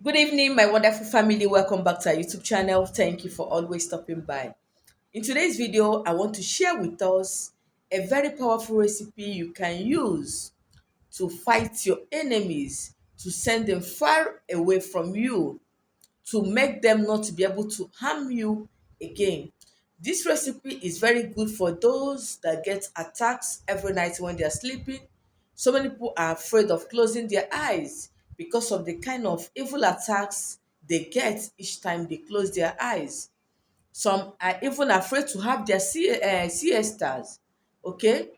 Good evening, my wonderful family. Welcome back to our YouTube channel. Thank you for always stopping by. In today's video, I want to share with us a very powerful recipe you can use to fight your enemies, to send them far away from you, to make them not to be able to harm you again. This recipe is very good for those that get attacks every night when they are sleeping. So many people are afraid of closing their eyes because of the kind of evil attacks they get each time they close their eyes. Some are even afraid to have their siestas. Okay,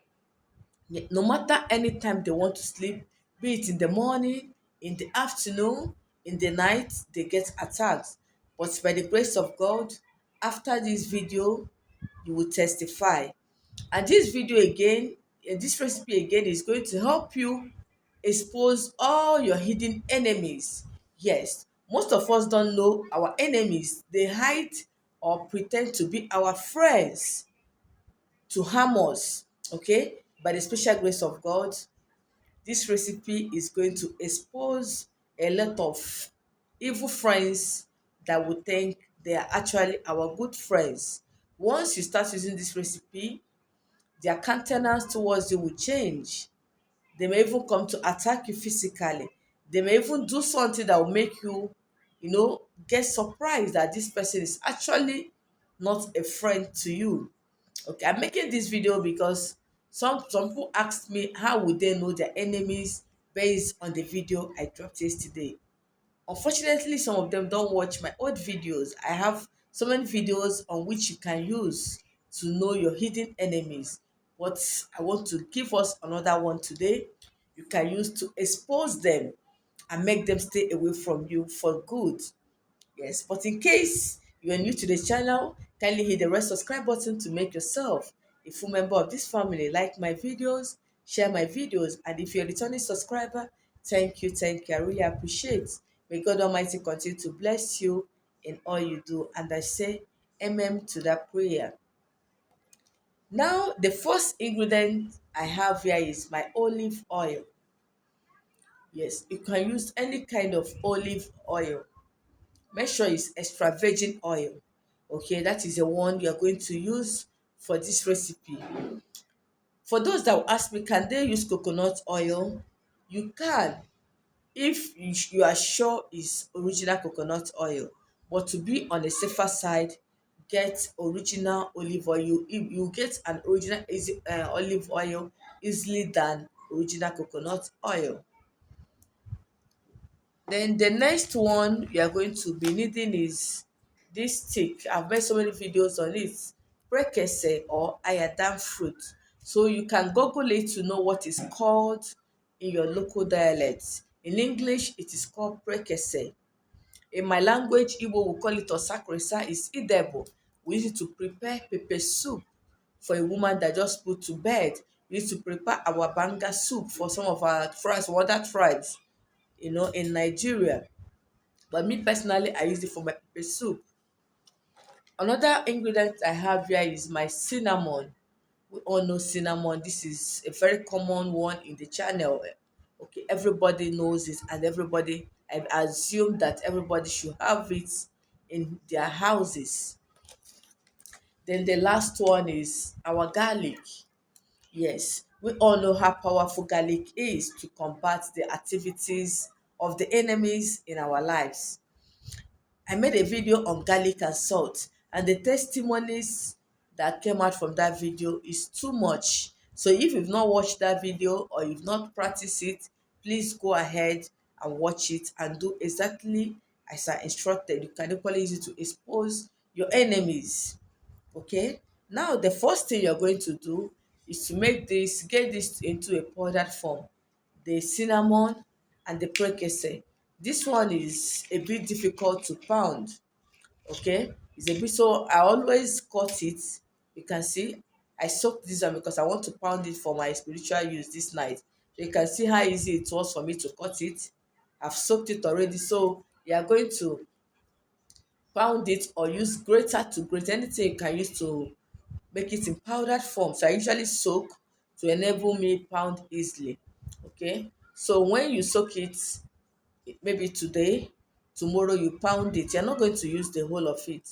no matter anytime they want to sleep, be it in the morning, in the afternoon, in the night, they get attacked. But by the grace of God, after this video, you will testify. And this video again, this recipe again is going to help you expose all your hidden enemies. Yes, most of us don't know our enemies. They hide or pretend to be our friends to harm us. Okay, by the special grace of God, this recipe is going to expose a lot of evil friends that would think they are actually our good friends. Once you start using this recipe, their countenance towards you will change. They may even come to attack you physically. They may even do something that will make you, get surprised that this person is actually not a friend to you. Okay, I'm making this video because some people asked me how would they know their enemies based on the video I dropped yesterday. Unfortunately, some of them don't watch my old videos. I have so many videos on which you can use to know your hidden enemies. But I want to give us another one today. You can use to expose them and make them stay away from you for good. Yes, but in case you are new to the channel, kindly hit the red subscribe button to make yourself a full member of this family. Like my videos, share my videos, and if you're a returning subscriber, thank you. I really appreciate. May God Almighty continue to bless you in all you do. And I say amen to that prayer. Now, the first ingredient I have here is my olive oil. Yes, you can use any kind of olive oil. Make sure it's extra virgin oil. Okay, that is the one you are going to use for this recipe. For those that will ask me, can they use coconut oil? You can, if you are sure it's original coconut oil. But to be on the safer side, get original olive oil. You get an original olive oil easily than original coconut oil. Then the next one you are going to be needing is this stick. I've made so many videos on it. Prekese or ayadam fruit. So you can Google it to know what is called in your local dialect. In English, it is called prekese. In my language, Igbo will call it osakresa. It's edible. We use it to prepare pepper soup for a woman that just put to bed. We use to prepare our banga soup for some of our tribes, other tribes, in Nigeria. But me personally, I use it for my pepper soup. Another ingredient I have here is my cinnamon. We all know cinnamon. This is a very common one in the channel. Okay, everybody knows it, and I assume that everybody should have it in their houses. Then the last one is our garlic. Yes, we all know how powerful garlic is to combat the activities of the enemies in our lives. I made a video on garlic and salt, and the testimonies that came out from that video is too much. So if you've not watched that video or you've not practiced it, please go ahead and watch it and do exactly as I instructed. You can equally use it to expose your enemies. Okay, now the first thing you're going to do is to get this into a powdered form. The cinnamon and the prekese. This one is a bit difficult to pound. Okay, it's a bit, so I always cut it. You can see I soaked this one because I want to pound it for my spiritual use this night. So you can see how easy it was for me to cut it. I've soaked it already, so you are going to pound it or use grater to grate anything you can use to make it in powdered form. So I usually soak to enable me pound easily. Okay, so when you soak it, maybe today, tomorrow you pound it. You're not going to use the whole of it.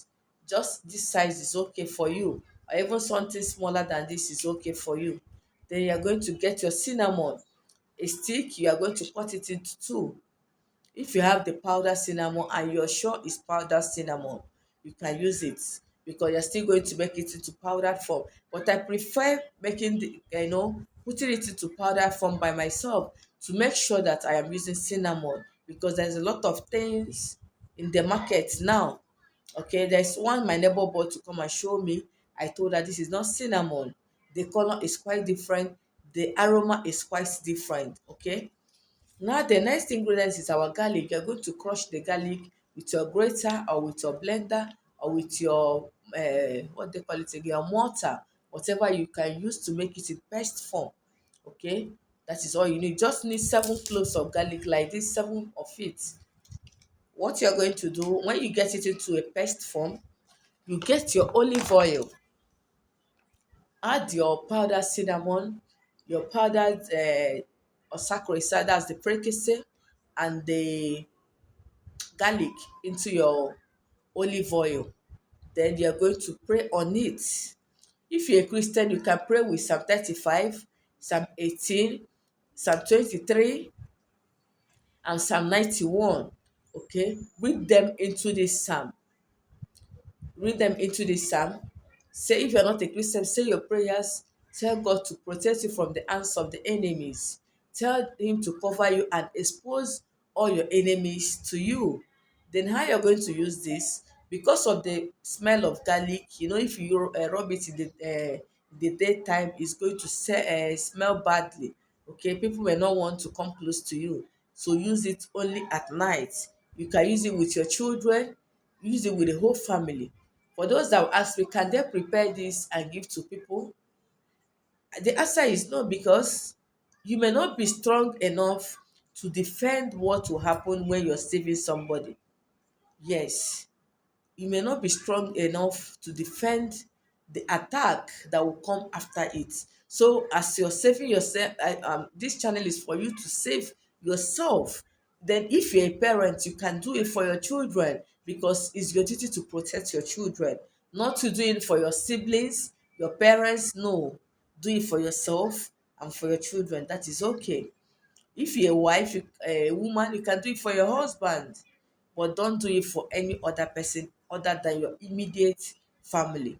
Just this size is okay for you, or even something smaller than this is okay for you. Then you are going to get your cinnamon, a stick. You are going to cut it into two. If you have the powdered cinnamon and you're sure it's powdered cinnamon, you can use it, because you're still going to make it into powdered form. But I prefer making the, putting it into powdered form by myself, to make sure that I am using cinnamon, because there's a lot of things in the market now. Okay, there's one my neighbor bought to come and show me. I told her this is not cinnamon. The color is quite different. The aroma is quite different. Okay, now the next ingredient is our garlic. You're going to crush the garlic with your grater or with your blender or with your what they call it again, your mortar, whatever you can use to make it in paste form. Okay, that is all you need. Just need 7 cloves of garlic like this, 7 of it. What you're going to do when you get it into a paste form, you get your olive oil, add your powdered cinnamon, your powdered osakorosa, that's the prekese, and the garlic into your olive oil. Then you're going to pray on it. If you're a Christian, you can pray with Psalm 35, Psalm 18, Psalm 23, and Psalm 91. Okay, read them into this psalm. Say, if you're not a Christian, say your prayers. Tell God to protect you from the hands of the enemies. Tell Him to cover you and expose all your enemies to you. Then, how you're going to use this? Because of the smell of garlic, if you rub it in the daytime, it's going to smell badly. Okay, people may not want to come close to you. So, use it only at night. You can use it with your children, use it with the whole family. For those that will ask me, can they prepare this and give to people? The answer is no, because you may not be strong enough to defend what will happen when you're saving somebody. Yes, you may not be strong enough to defend the attack that will come after it. So, as you're saving yourself, this channel is for you to save yourself. Then, if you're a parent, you can do it for your children, because it's your duty to protect your children, not to do it for your siblings, your parents. No, do it for yourself and for your children. That is okay. If you're a wife, a woman, you can do it for your husband, but don't do it for any other person other than your immediate family.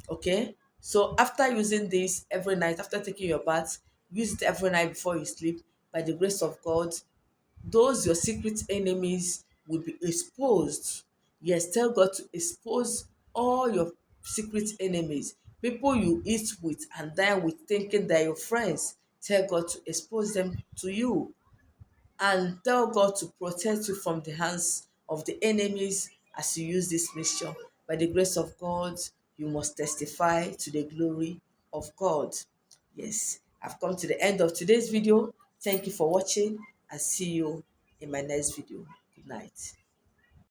Okay? So after using this every night, after taking your bath, use it every night before you sleep. By the grace of God, those your secret enemies will be exposed. Yes, tell God to expose all your secret enemies, people you eat with and dine with thinking they're your friends. Tell God to expose them to you, and tell God to protect you from the hands of the enemies as you use this mixture. By the grace of God, you must testify to the glory of God. Yes, I've come to the end of today's video. Thank you for watching, and see you in my next video. Good night.